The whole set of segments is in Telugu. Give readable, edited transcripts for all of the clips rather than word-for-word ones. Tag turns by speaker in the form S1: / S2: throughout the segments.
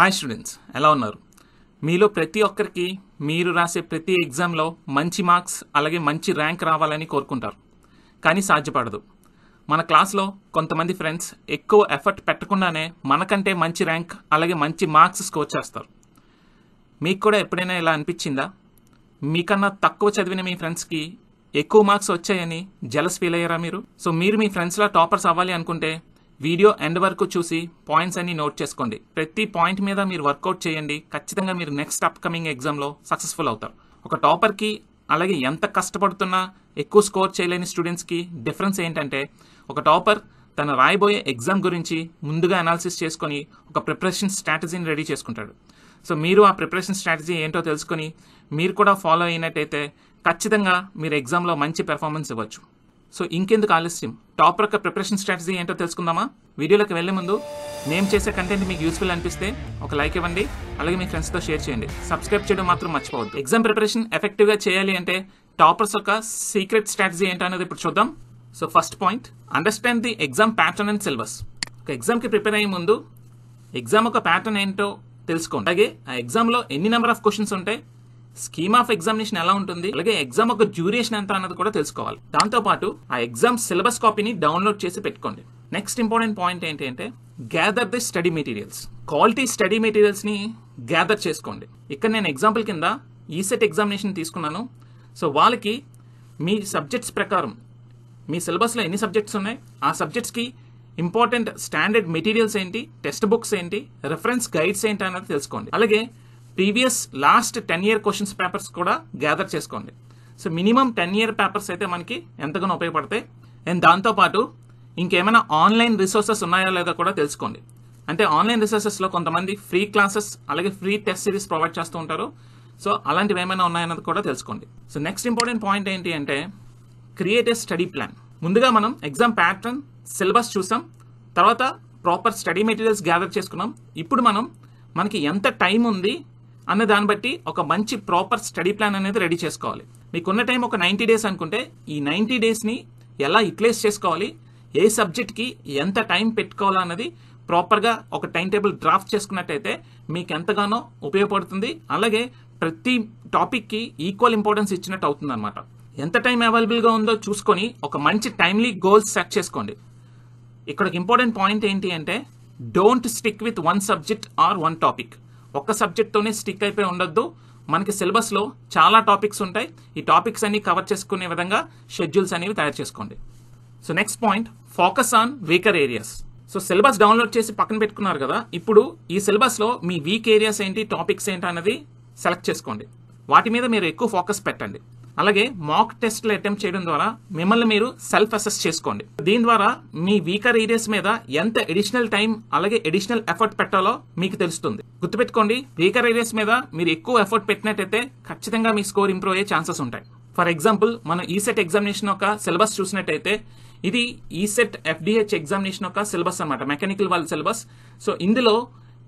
S1: హాయ్ స్టూడెంట్స్, ఎలా ఉన్నారు? మీలో ప్రతి ఒక్కరికి మీరు రాసే ప్రతి ఎగ్జామ్లో మంచి మార్క్స్ అలాగే మంచి ర్యాంక్ రావాలని కోరుకుంటారు. కానీ సాధ్యపడదు. మన క్లాస్లో కొంతమంది ఫ్రెండ్స్ ఎక్కువ ఎఫర్ట్ పెట్టకుండానే మనకంటే మంచి ర్యాంక్ అలాగే మంచి మార్క్స్ స్కోర్ చేస్తారు. మీకు కూడా ఎప్పుడైనా ఇలా అనిపించిందా? మీకన్నా తక్కువ చదివిన మీ ఫ్రెండ్స్కి ఎక్కువ మార్క్స్ వచ్చాయని జెలస్ ఫీల్ అయ్యారా మీరు? సో మీరు మీ ఫ్రెండ్స్లా టాపర్స్ అవ్వాలి అనుకుంటే వీడియో ఎండ్ వరకు చూసి పాయింట్స్ అన్ని నోట్ చేసుకోండి. ప్రతి పాయింట్ మీద మీరు వర్కౌట్ చేయండి. ఖచ్చితంగా మీరు నెక్స్ట్ అప్కమింగ్ ఎగ్జామ్లో సక్సెస్ఫుల్ అవుతారు. ఒక టాపర్కి అలాగే ఎంత కష్టపడుతున్నా ఎక్కువ స్కోర్ చేయలేని స్టూడెంట్స్కి డిఫరెన్స్ ఏంటంటే, ఒక టాపర్ తన రాయబోయే ఎగ్జామ్ గురించి ముందుగా అనాలిసిస్ చేసుకొని ఒక ప్రిపరేషన్ స్ట్రాటజీని రెడీ చేసుకుంటాడు. సో మీరు ఆ ప్రిపరేషన్ స్ట్రాటజీ ఏంటో తెలుసుకొని మీరు కూడా ఫాలో అయినట్టయితే ఖచ్చితంగా మీరు ఎగ్జామ్లో మంచి పెర్ఫార్మెన్స్ ఇవ్వచ్చు. సో ఇంకెందుకు ఆలస్యం, టాపర్ యొక్క ప్రిపరేషన్ స్ట్రాటజీ ఏంటో తెలుసుకుందామా? వీడియోలోకి వెళ్లే ముందు మేము చేసే కంటెంట్ మీకు యూస్ఫుల్ అనిపిస్తే ఒక లైక్ ఇవ్వండి, అలాగే మీ ఫ్రెండ్స్తో షేర్ చేయండి. సబ్స్క్రైబ్ చేయడం మాత్రం మర్చిపోవద్దు. ఎగ్జామ్ ప్రిపరేషన్ ఎఫెక్టివ్గా చేయాలి అంటే టాపర్స్ యొక్క సీక్రెట్ స్ట్రాటజీ ఏంటో అనేది ఇప్పుడు చూద్దాం. So first point, understand the exam pattern and syllabus. ఒక ఎగ్జామ్కి ప్రిపేర్ అయ్యే ముందు ఎగ్జామ్ ఒక ప్యాటర్న్ ఏంటో తెలుసుకోండి. అలాగే ఆ ఎగ్జామ్లో ఎన్ని నెంబర్ ఆఫ్ క్వశ్చన్స్ ఉంటాయి, స్కీమ్ ఆఫ్ ఎగ్జామినేషన్ ఎలా ఉంటుంది, అలాగే ఎగ్జామ్ ఒక డ్యూరేషన్ ఎంత అన్నది కూడా తెలుసుకోవాలి. దాంతోపాటు ఆ ఎగ్జామ్ సిలబస్ కాపీని డౌన్లోడ్ చేసి పెట్టుకోండి. నెక్స్ట్ ఇంపార్టెంట్ పాయింట్ ఏంటి అంటే, gather the study materials. Quality study మెటీరియల్స్ని గ్యాదర్ చేసుకోండి. ఇక్కడ నేను ఎగ్జాంపుల్ కింద ఈసెట్ ఎగ్జామినేషన్ తీసుకున్నాను. సో వాళ్ళకి మీ సబ్జెక్ట్స్ ప్రకారం మీ సిలబస్లో ఎన్ని సబ్జెక్ట్స్ ఉన్నాయి, ఆ సబ్జెక్ట్స్కి ఇంపార్టెంట్ స్టాండర్డ్ మెటీరియల్స్ ఏంటి, టెక్స్ట్ బుక్స్ ఏంటి, రెఫరెన్స్ గైడ్స్ ఏంటి అన్నది తెలుసుకోండి. అలాగే previous last 10 year questions papers కూడా గ్యాదర్ చేసుకోండి. సో మినిమం 10 year పేపర్స్ అయితే మనకి ఎంతగానో ఉపయోగపడతాయి. అండ్ దాంతోపాటు ఇంకేమైనా ఆన్లైన్ రిసోర్సెస్ ఉన్నాయో లేదో కూడా తెలుసుకోండి. అంటే ఆన్లైన్ రిసోర్సెస్లో కొంతమంది ఫ్రీ క్లాసెస్ అలాగే ఫ్రీ టెస్ట్ సిరీస్ ప్రొవైడ్ చేస్తూ ఉంటారు. సో అలాంటివి ఏమైనా ఉన్నాయన్నది కూడా తెలుసుకోండి. సో నెక్స్ట్ ఇంపార్టెంట్ పాయింట్ ఏంటి అంటే, క్రియేట్ ఏ స్టడీ ప్లాన్. ముందుగా మనం ఎగ్జామ్ ప్యాటర్న్, సిలబస్ చూసాం, తర్వాత ప్రాపర్ స్టడీ మెటీరియల్స్ గ్యాదర్ చేసుకున్నాం. ఇప్పుడు మనకి ఎంత టైం ఉంది అన్న దాన్ని బట్టి ఒక మంచి ప్రాపర్ స్టడీ ప్లాన్ అనేది రెడీ చేసుకోవాలి. మీకున్న టైం ఒక 90 days అనుకుంటే ఈ 90 daysని ఎలా యూటిలైజ్ చేసుకోవాలి, ఏ సబ్జెక్ట్కి ఎంత టైం పెట్టుకోవాలన్నది ప్రాపర్గా ఒక టైం టేబుల్ డ్రాఫ్ట్ చేసుకున్నట్టయితే మీకు ఎంతగానో ఉపయోగపడుతుంది. అలాగే ప్రతి టాపిక్కి ఈక్వల్ ఇంపార్టెన్స్ ఇచ్చినట్టు అవుతుంది అనమాట. ఎంత టైం అవైలబుల్గా ఉందో చూసుకొని ఒక మంచి టైమ్లీ గోల్స్ సెట్ చేసుకోండి. ఇక్కడ ఒక ఇంపార్టెంట్ పాయింట్ ఏంటి అంటే, don't stick with one subject or one topic. ఒక్క సబ్జెక్ట్తోనే స్టిక్ అయిపోయి ఉండొద్దు. మనకి సిలబస్లో చాలా టాపిక్స్ ఉంటాయి. ఈ టాపిక్స్ అన్ని కవర్ చేసుకునే విధంగా షెడ్యూల్స్ అనేవి తయారు చేసుకోండి. So next point, focus on weaker areas. So syllabus download చేసి పక్కన పెట్టుకున్నారు కదా, ఇప్పుడు ఈ సిలబస్లో మీ వీక్ ఏరియాస్ ఏంటి, టాపిక్స్ ఏంటి అన్నది సెలెక్ట్ చేసుకోండి. వాటి మీద మీరు ఎక్కువ ఫోకస్ పెట్టండి. అలాగే మాక్ టెస్ట్లు అటెంప్ట్ చేయడం ద్వారా మిమ్మల్ని మీరు సెల్ఫ్ అసెస్ చేసుకోండి. దీని ద్వారా మీ వీకర్ ఏరియాస్ మీద ఎంత అడిషనల్ టైం అలాగే అడిషనల్ ఎఫర్ట్ పెట్టాలో మీకు తెలుస్తుంది. గుర్తుపెట్టుకోండి, వీకర్ ఏరియాస్ మీద మీరు ఎక్కువ ఎఫర్ట్ పెట్టినట్టయితే ఖచ్చితంగా మీ స్కోర్ ఇంప్రూవ్ అయ్యే ఛాన్సెస్ ఉంటాయి. ఫర్ ఎగ్జాంపుల్, మనం ఈసెట్ ఎగ్జామినేషన్ యొక్క సిలబస్ చూసినట్టయితే ఇది ఈసెట్ FDH ఎగ్జామినేషన్ యొక్క సిలబస్ అన్నమాట, మెకానికల్ వాళ్ళ సిలబస్. సో ఇందులో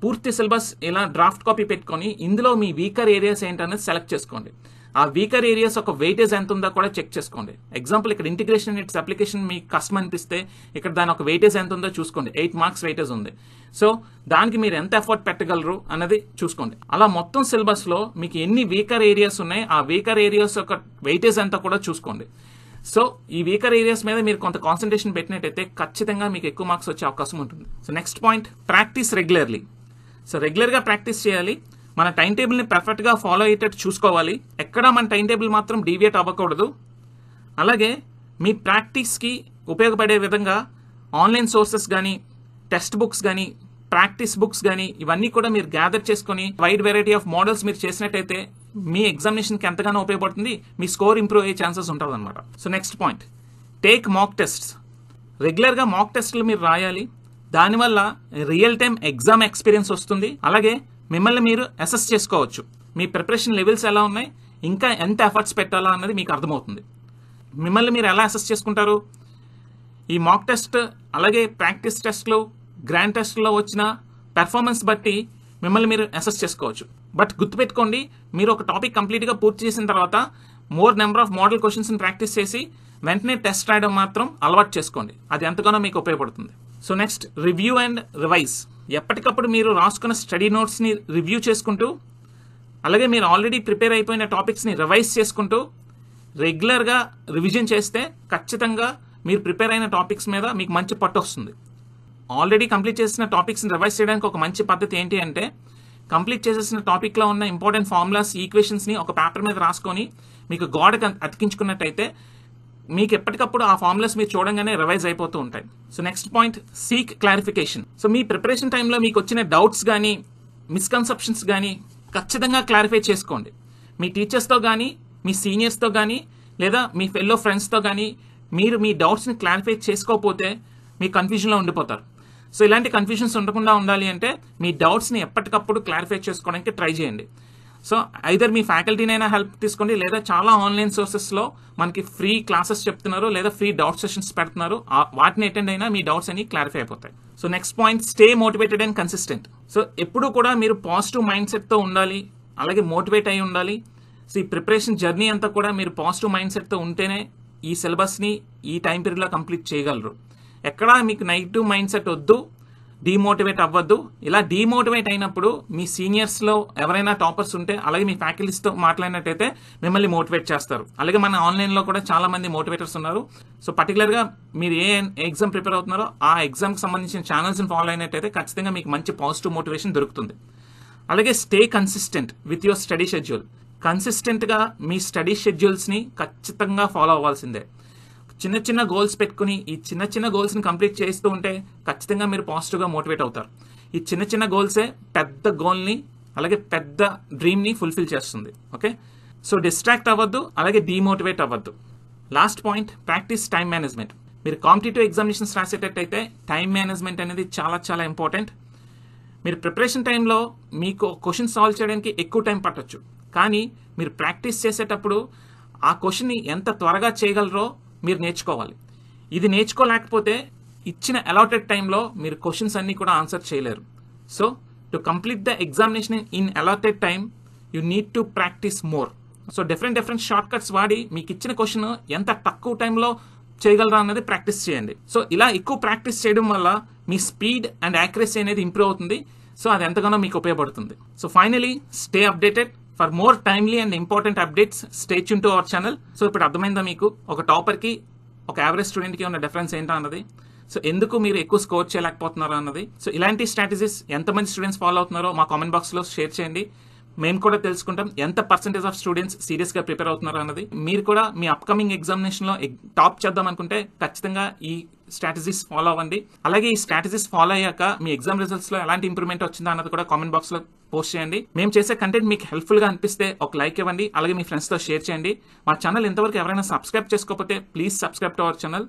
S1: పూర్తి సిలబస్ ఇలా డ్రాఫ్ట్ కాపీ పెట్టుకొని ఇందులో మీ వీకర్ ఏరియాస్ ఏంటనేది సెలెక్ట్ చేసుకోండి. ఆ వీకర్ ఏరియాస్ ఒక వెయిటేజ్ ఎంత ఉందో కూడా చెక్ చేసుకోండి. ఎగ్జాంపుల్, ఇక్కడ ఇంటిగ్రేషన్ యూనిట్స్ అప్లికేషన్ మీకు కష్టం అనిపిస్తే ఇక్కడ దాని ఒక వెయిటేజ్ ఎంత ఉందో చూసుకోండి. 8 marks వెయిటేజ్ ఉంది. సో దానికి మీరు ఎంత ఎఫర్ట్ పెట్టగలరు అన్నది చూసుకోండి. అలా మొత్తం సిలబస్లో మీకు ఎన్ని వీకర్ ఏరియాస్ ఉన్నాయి, ఆ వీకర్ ఏరియాస్ యొక్క వెయిటేజ్ ఎంత కూడా చూసుకోండి. సో ఈ వీకర్ ఏరియాస్ మీద మీరు కొంత కాన్సన్ట్రేషన్ పెట్టినట్టయితే ఖచ్చితంగా మీకు ఎక్కువ మార్క్స్ వచ్చే అవకాశం ఉంటుంది. So next point, practice regularly. So రెగ్యులర్గా ప్రాక్టీస్ చేయాలి. మన టైం టేబుల్ని పర్ఫెక్ట్గా ఫాలో అయ్యేటట్టు చూసుకోవాలి. ఎక్కడా మన టైం టేబుల్ మాత్రం డీవియేట్ అవ్వకూడదు. అలాగే మీ ప్రాక్టీస్కి ఉపయోగపడే విధంగా ఆన్లైన్ సోర్సెస్ కానీ, టెక్స్ట్ బుక్స్ కానీ, ప్రాక్టీస్ బుక్స్ కానీ ఇవన్నీ కూడా మీరు గ్యాదర్ చేసుకొని వైడ్ వెరైటీ ఆఫ్ మోడల్స్ మీరు చేసినట్టయితే మీ ఎగ్జామినేషన్కి ఎంతగానో ఉపయోగపడుతుంది. మీ స్కోర్ ఇంప్రూవ్ అయ్యే ఛాన్సెస్ ఉంటుంది అనమాట. So next point, take mock tests. రెగ్యులర్గా మాక్ టెస్ట్లు మీరు రాయాలి. దానివల్ల రియల్ టైం ఎగ్జామ్ ఎక్స్పీరియన్స్ వస్తుంది. అలాగే మిమ్మల్ని మీరు అసెస్ చేసుకోవచ్చు. మీ ప్రిపరేషన్ లెవెల్స్ ఎలా ఉన్నాయి, ఇంకా ఎంత ఎఫర్ట్స్ పెట్టాలా అన్నది మీకు అర్థమవుతుంది. మిమ్మల్ని మీరు ఎలా అసెస్ చేసుకుంటారు? ఈ మాక్ టెస్ట్ అలాగే ప్రాక్టీస్ టెస్ట్లు, గ్రాండ్ టెస్ట్లో వచ్చిన పెర్ఫార్మెన్స్ బట్టి మిమ్మల్ని మీరు అసెస్ చేసుకోవచ్చు. బట్ గుర్తుపెట్టుకోండి, మీరు ఒక టాపిక్ కంప్లీట్గా పూర్తి చేసిన తర్వాత మోర్ నెంబర్ ఆఫ్ మోడల్ క్వశ్చన్స్ని ప్రాక్టీస్ చేసి వెంటనే టెస్ట్ రాయడం మాత్రం అలవాటు చేసుకోండి. అది ఎంతగానో మీకు ఉపయోగపడుతుంది. So next, review and revise. ఎప్పటికప్పుడు మీరు రాసుకున్న స్టడీ నోట్స్ని రివ్యూ చేసుకుంటూ, అలాగే మీరు ఆల్రెడీ ప్రిపేర్ అయిపోయిన టాపిక్స్ని రివైజ్ చేసుకుంటూ రెగ్యులర్గా రివిజన్ చేస్తే ఖచ్చితంగా మీరు ప్రిపేర్ అయిన టాపిక్స్ మీద మీకు మంచి పట్టు వస్తుంది. ఆల్రెడీ కంప్లీట్ చేసిన టాపిక్స్ని రివైజ్ చేయడానికి ఒక మంచి పద్ధతి ఏంటి అంటే, కంప్లీట్ చేసేసిన టాపిక్లో ఉన్న ఇంపార్టెంట్ ఫార్ములాస్, ఈక్వేషన్స్ని ఒక పేపర్ మీద రాసుకొని మీకు గోడకు అతికించుకున్నట్టయితే మీకు ఎప్పటికప్పుడు ఆ ఫార్ములాస్ మీరు చూడంగానే రివైజ్ అయిపోతూ ఉంటాయి. So next point, seek clarification. So మీ ప్రిపరేషన్ టైంలో మీకు వచ్చిన డౌట్స్ కానీ మిస్కన్సెప్షన్స్ కానీ ఖచ్చితంగా క్లారిఫై చేసుకోండి. మీ టీచర్స్తో కానీ, మీ సీనియర్స్తో కానీ, లేదా మీ ఫెల్లో ఫ్రెండ్స్తో కానీ మీరు మీ డౌట్స్ని క్లారిఫై చేసుకోకపోతే మీ కన్ఫ్యూజన్లో ఉండిపోతారు. సో ఇలాంటి కన్ఫ్యూజన్స్ ఉండకుండా ఉండాలి అంటే మీ డౌట్స్ని ఎప్పటికప్పుడు క్లారిఫై చేసుకోవడానికి ట్రై చేయండి. సో ఐదర్ మీ ఫ్యాకల్టీనైనా హెల్ప్ తీసుకోండి, లేదా చాలా ఆన్లైన్ సోర్సెస్లో మనకి ఫ్రీ క్లాసెస్ చెప్తున్నారు, లేదా ఫ్రీ డౌట్ సెషన్స్ పెడుతున్నారు. వాటిని అటెండ్ అయినా మీ డౌట్స్ అన్ని క్లారిఫై అయిపోతాయి. So next point, stay motivated and consistent. So ఎప్పుడూ కూడా మీరు పాజిటివ్ మైండ్ సెట్తో ఉండాలి, అలాగే మోటివేట్ అయి ఉండాలి. సో ఈ ప్రిపరేషన్ జర్నీ అంతా కూడా మీరు పాజిటివ్ మైండ్ సెట్తో ఉంటేనే ఈ సిలబస్ని ఈ టైం పీరియడ్లో కంప్లీట్ చేయగలరు. ఎక్కడా మీకు నెగిటివ్ మైండ్ సెట్ వద్దు, డీమోటివేట్ అవ్వద్దు. ఇలా డీమోటివేట్ అయినప్పుడు మీ సీనియర్స్లో ఎవరైనా టాపర్స్ ఉంటే, అలాగే మీ ఫ్యాకల్టీస్తో మాట్లాడినట్టయితే మిమ్మల్ని మోటివేట్ చేస్తారు. అలాగే మన ఆన్లైన్లో కూడా చాలా మంది మోటివేటర్స్ ఉన్నారు. సో పర్టికులర్గా మీరు ఏ ఎగ్జామ్ ప్రిపేర్ అవుతున్నారో ఆ ఎగ్జామ్కి సంబంధించిన ఛానల్స్ని ఫాలో అయినట్టయితే ఖచ్చితంగా మీకు మంచి పాజిటివ్ మోటివేషన్ దొరుకుతుంది. అలాగే stay consistent with your study schedule. కన్సిస్టెంట్గా మీ స్టడీ షెడ్యూల్స్ని ఖచ్చితంగా ఫాలో అవ్వాల్సిందే. చిన్న చిన్న గోల్స్ పెట్టుకుని ఈ చిన్న చిన్న గోల్స్ని కంప్లీట్ చేస్తూ ఉంటే ఖచ్చితంగా మీరు పాజిటివ్గా మోటివేట్ అవుతారు. ఈ చిన్న చిన్న గోల్సే పెద్ద గోల్ని, అలాగే పెద్ద డ్రీమ్ని ఫుల్ఫిల్ చేస్తుంది. ఓకే, సో డిస్ట్రాక్ట్ అవ్వద్దు, అలాగే డీమోటివేట్ అవ్వద్దు. Last point, practice time management. మీరు కాంపిటేటివ్ ఎగ్జామినేషన్స్ రాసేటట్టయితే టైం మేనేజ్మెంట్ అనేది చాలా చాలా ఇంపార్టెంట్. మీరు ప్రిపరేషన్ టైంలో మీకు క్వశ్చన్ సాల్వ్ చేయడానికి ఎక్కువ టైం పట్టొచ్చు, కానీ మీరు ప్రాక్టీస్ చేసేటప్పుడు ఆ క్వశ్చన్ని ఎంత త్వరగా చేయగలరో మీరు నేర్చుకోవాలి. ఇది నేర్చుకోలేకపోతే ఇచ్చిన అలాటెడ్ టైంలో మీరు క్వశ్చన్స్ అన్నీ కూడా ఆన్సర్ చేయలేరు. So to complete the examination in allotted time you need to practice more. So different short cuts వాడి మీకు ఇచ్చిన క్వశ్చన్ ఎంత తక్కువ టైంలో చేయగలరా అన్నది ప్రాక్టీస్ చేయండి. సో ఇలా ఎక్కువ ప్రాక్టీస్ చేయడం వల్ల మీ స్పీడ్ అండ్ యాక్యురసీ అనేది ఇంప్రూవ్ అవుతుంది. సో అది ఎంతగానో మీకు ఉపయోగపడుతుంది. So finally, stay updated. For more timely and important updates stay tune to our channel. So ఇప్పుడు అర్థమైందా మీకు ఒక టాపర్కి ఒక యావరేజ్ స్టూడెంట్కి ఉన్న డిఫరెన్స్ ఏంటో అన్నది? సో ఎందుకు మీరు ఎక్కువ స్కోర్ చేయలేకపోతున్నారో అన్నది. సో ఇలాంటి స్ట్రాటజీస్ ఎంతమంది స్టూడెంట్స్ ఫాలో అవుతున్నారో మా కామెంట్ బాక్స్లో షేర్ చేయండి. మేము కూడా తెలుసుకుంటాం ఎంత పర్సెంటేజ్ ఆఫ్ స్టూడెంట్స్ సీరియస్గా ప్రిపేర్ అవుతున్నారు అన్నది. మీరు కూడా మీ అప్కమింగ్ ఎగ్జామినేషన్లో టాప్ చేద్దాం అనుకుంటే ఖచ్చితంగా ఈ స్ట్రాటజీస్ ఫాలో అవ్వండి. అలాగే ఈ స్ట్రాటజీస్ ఫాలో అయ్యాక మీ ఎగ్జామ్ రిజల్ట్స్లో ఎలాంటి ఇంప్రూవ్మెంట్ వచ్చిందా అన్నది కూడా కామెంట్ బాక్స్లో పోస్ట్ చేయండి. మేము చేసే కంటెంట్ మీకు హెల్ప్ఫుల్గా అనిపిస్తే ఒక లైక్ ఇవ్వండి, అలాగే మీ ఫ్రెండ్స్తో షేర్ చేయండి. మా ఛానల్ ఇంతవరకు ఎవరైనా సబ్స్క్రైబ్ చేసుకోకపోతే please subscribe to our channel.